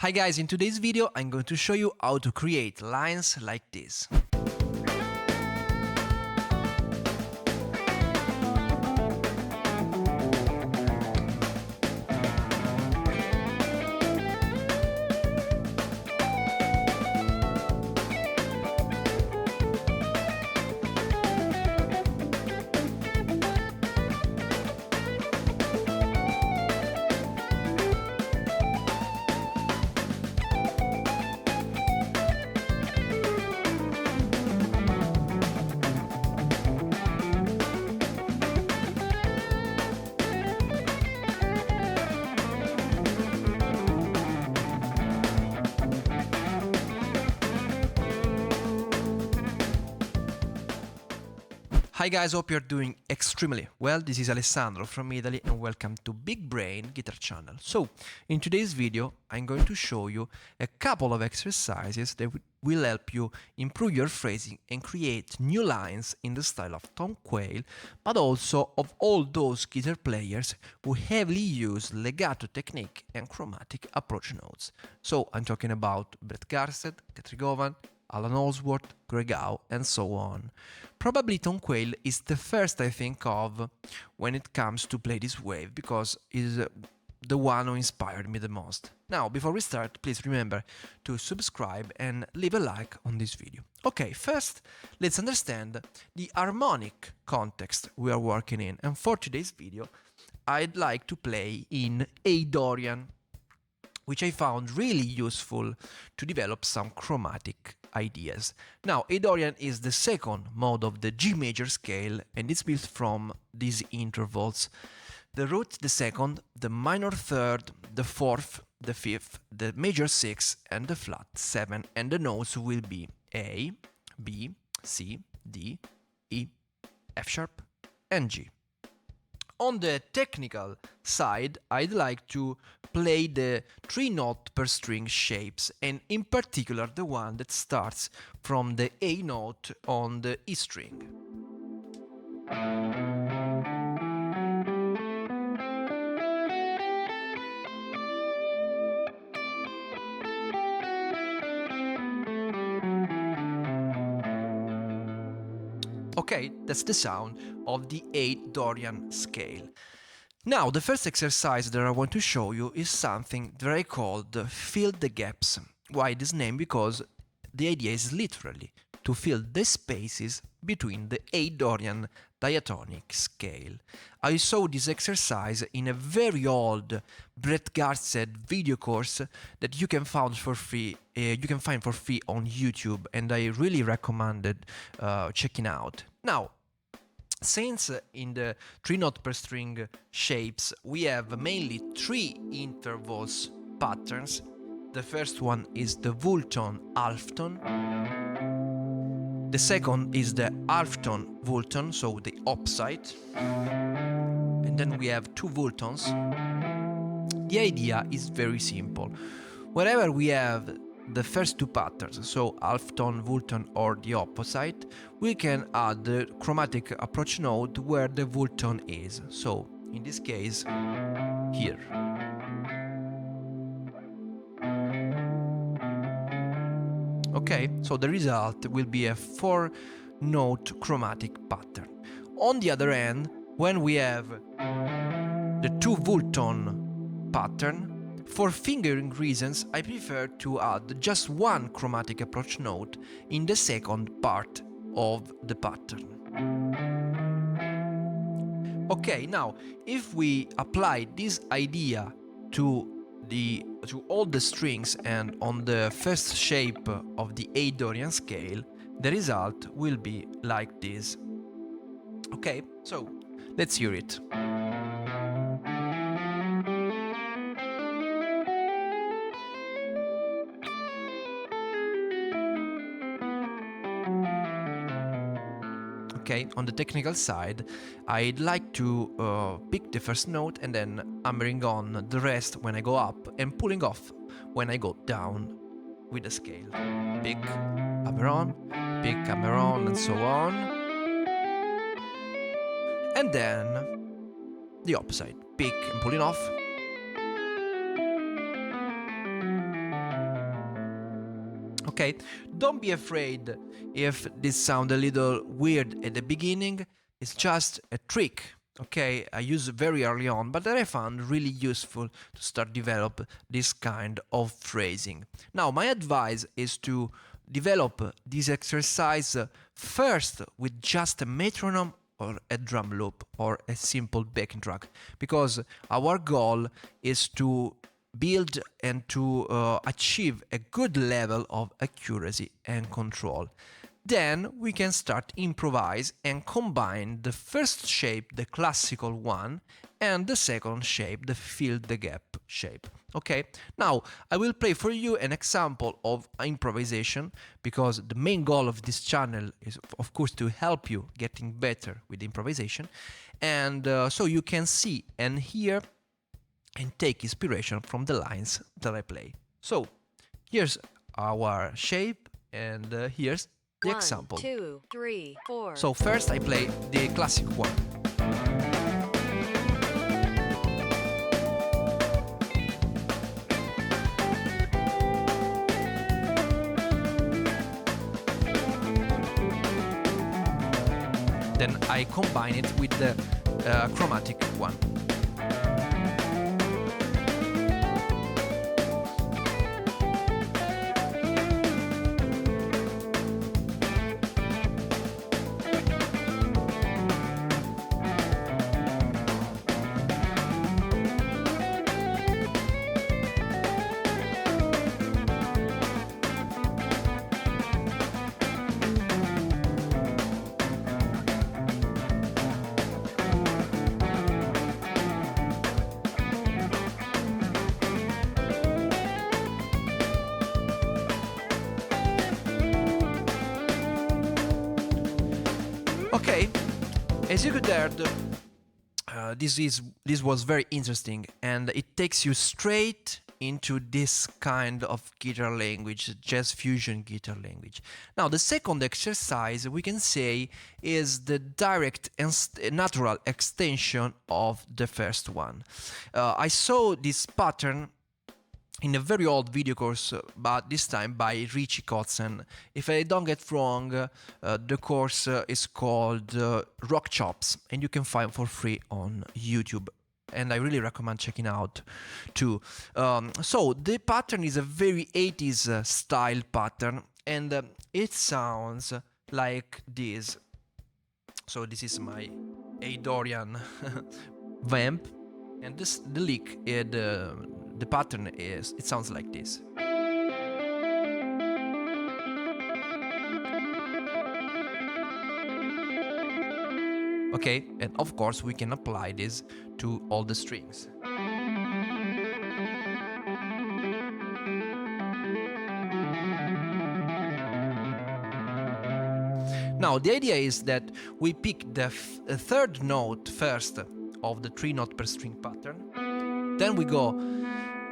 Hi guys, in today's video I'm going to show you how to create lines like this. Hi guys, hope you're doing extremely well. This is Alessandro from Italy and welcome to Big Brain Guitar Channel. So, in today's video, I'm going to show you a couple of exercises that will help you improve your phrasing and create new lines in the style of Tom Quayle, but also of all those guitar players who heavily use legato technique and chromatic approach notes. So, I'm talking about Bret Garsed, Catrigovan, Alan Allsworth, Legato, and so on. Probably Tom Quayle is the first I think of when it comes to play this wave, because he's the one who inspired me the most. Now, before we start, please remember to subscribe and leave a like on this video. Okay, first, let's understand the harmonic context we are working in, and for today's video, I'd like to play in A dorian, which I found really useful to develop some chromatic ideas. Now, A dorian is the second mode of the G major scale and it's built from these intervals: the root, the second, the minor third, the fourth, the fifth, the major sixth, and the flat 7, and the notes will be A, B, C, D, E, F sharp, and G. On the technical side, I'd like to play the 3-note per string shapes, and in particular the one that starts from the A note on the E string. Okay, that's the sound of the A dorian scale. Now, the first exercise that I want to show you is something that I called fill the gaps. Why this name? Because the idea is literally to fill the spaces between the A dorian diatonic scale. I saw this exercise in a very old Brett Garsed video course that you can find for free. On YouTube, and I really recommended checking out. Now, since in the 3-note per string shapes we have mainly 3 intervals patterns, the first one is the full tone half tone, the second is the half tone full tone, so the opposite, and then we have 2 full tones. The idea is very simple. Wherever we have the first 2 patterns, so half tone, full tone, or the opposite, we can add the chromatic approach note where the full tone is. So in this case, here. Okay, so the result will be a 4-note chromatic pattern. On the other hand, when we have the 2 full tone pattern, for fingering reasons, I prefer to add just 1 chromatic approach note in the second part of the pattern. Okay, now, if we apply this idea to all the strings and on the first shape of the A dorian scale, the result will be like this. Okay, so let's hear it. Okay, on the technical side, I'd like to pick the first note and then hammering on the rest when I go up and pulling off when I go down with the scale. Pick, hammer on, pick, hammer on, and so on. And then the opposite, pick and pulling off. Okay, don't be afraid if this sounds a little weird at the beginning. It's just a trick. Okay, I used it very early on, but that I found really useful to start develop this kind of phrasing. Now, my advice is to develop this exercise first with just a metronome or a drum loop or a simple backing track, because our goal is to build and to achieve a good level of accuracy and control. Then we can start improvise and combine the first shape, the classical one, and the second shape, the fill the gap shape. Okay, now I will play for you an example of improvisation, because the main goal of this channel is of course to help you getting better with improvisation, and so you can see and hear and take inspiration from the lines that I play. So here's our shape, and here's the example. 1, 2, 3, 4. So first I play the classic one. Then I combine it with the chromatic one. Okay, as you could hear, this was very interesting, and it takes you straight into this kind of guitar language, jazz fusion guitar language. Now, the second exercise we can say is the direct and natural extension of the first one. I saw this pattern in a very old video course, but this time by Richie Kotzen. If I don't get wrong, the course is called Rock Chops, and you can find for free on YouTube. And I really recommend checking out too. So the pattern is a very 80s style pattern, and it sounds like this. So this is my A Dorian vamp, and the lick, the pattern is, it sounds like this. Okay, and of course we can apply this to all the strings. Now the idea is that we pick the third note first of the 3-note per string pattern, then we go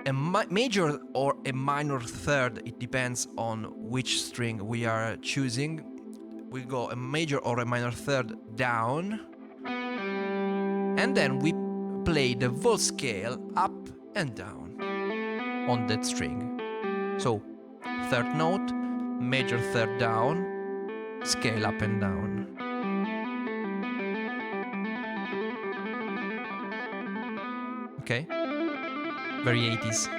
a major or a minor third, it depends on which string we are choosing. We go a major or a minor third down, and then we play the whole scale up and down on that string. So third note, major third down, scale up and down. Okay? Very 80s.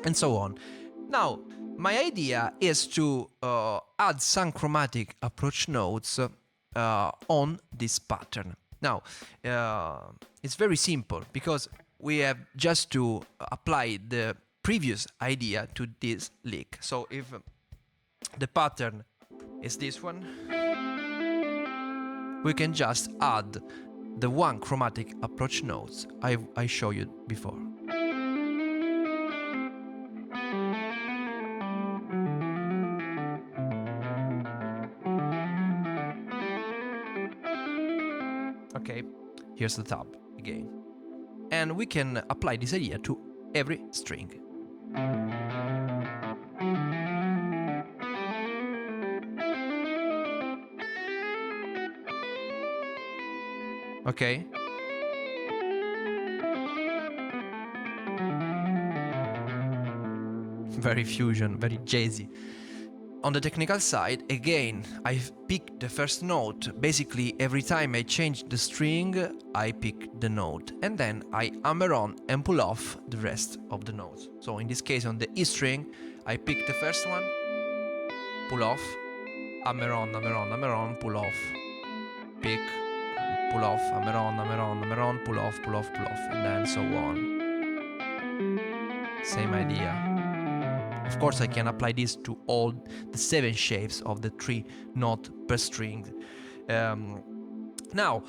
And so on. Now, my idea is to add some chromatic approach notes on this pattern. Now, it's very simple, because we have just to apply the previous idea to this lick. So if the pattern is this one, we can just add the one chromatic approach notes I showed you before. Okay, here's the tab again. And we can apply this idea to every string. Okay? Very fusion, very jazzy. On the technical side, again, I pick the first note. Basically, every time I change the string, I pick the note, and then I hammer on and pull off the rest of the notes. So in this case, on the E string, I pick the first one, pull off, hammer on, hammer on, hammer on, pull off, pick, pull off, hammer on, hammer on, hammer on, pull off, pull off, pull off, and then so on. Same idea. Of course, I can apply this to all the 7 shapes of the 3 note per string. Now,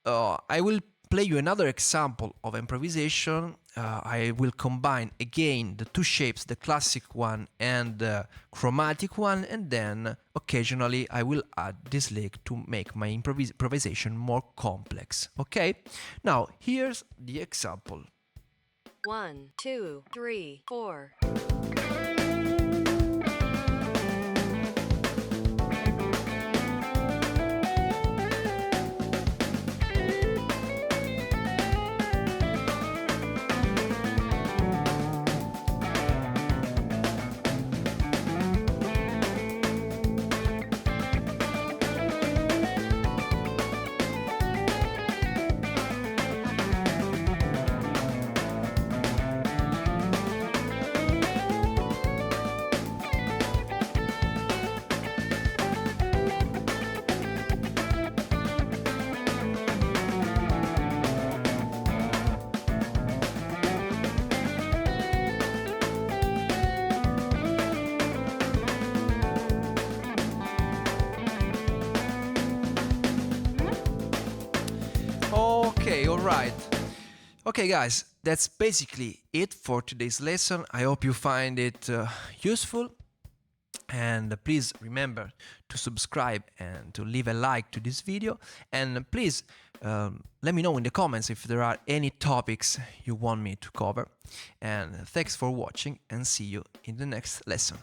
I will play you another example of improvisation. I will combine again the 2 shapes, the classic one and the chromatic one, and then occasionally I will add this lick to make my improvisation more complex. Okay? Now, here's the example. 1, 2, 3, 4. Okay, alright. Okay guys, that's basically it for today's lesson. I hope you find it useful, and please remember to subscribe and to leave a like to this video, and please let me know in the comments if there are any topics you want me to cover, and thanks for watching, and see you in the next lesson.